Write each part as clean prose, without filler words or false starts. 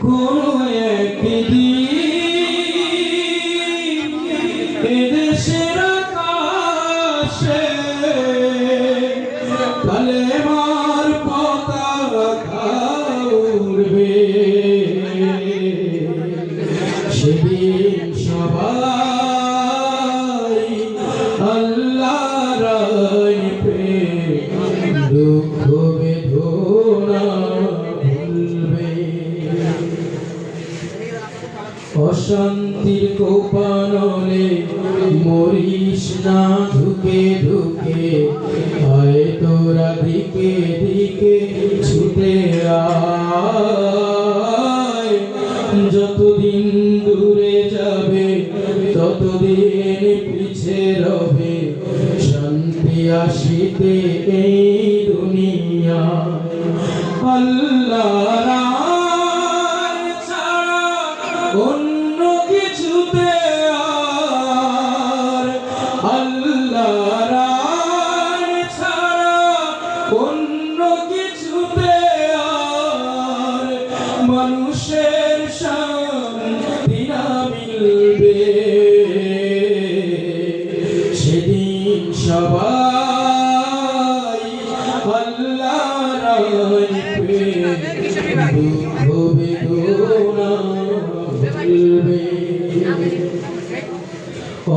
কোনো একদিন এদেশের আকাশে কালেমার পতাকা উড়বে, সেদিন সবাই আল্লাহর আইন পেয়ে দুঃখ বেদনা ভুলবে। অশান্তির কোপানলে মরিস না ঢুকে ঢুকে, আয় তোরা দিকে দিকে ছুটে আয়। যতদিন দূরে যাবে ততদিন পিছে রবে, শান্তি আসিতে এই দুনিয়া। আল্লাহর আইন ছাড়া অন্য কিছুতে আর, আল্লাহর আইন ছাড়া অন্য কিছুতে আর মানুষের শান্তি না মিলবে। সেদিন সবাই আল্লাহর আইন পেয়ে দুঃখ বেদনা ভুলবে।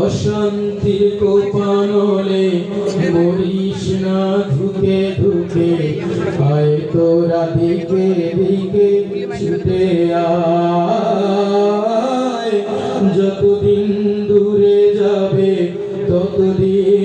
অশান্তির কোপানলে মরিস না ধুকে ধুকে, আয় তোরা দিকে দিকে ছুটে আয়। যতদিন দূরে যাবে ততদিন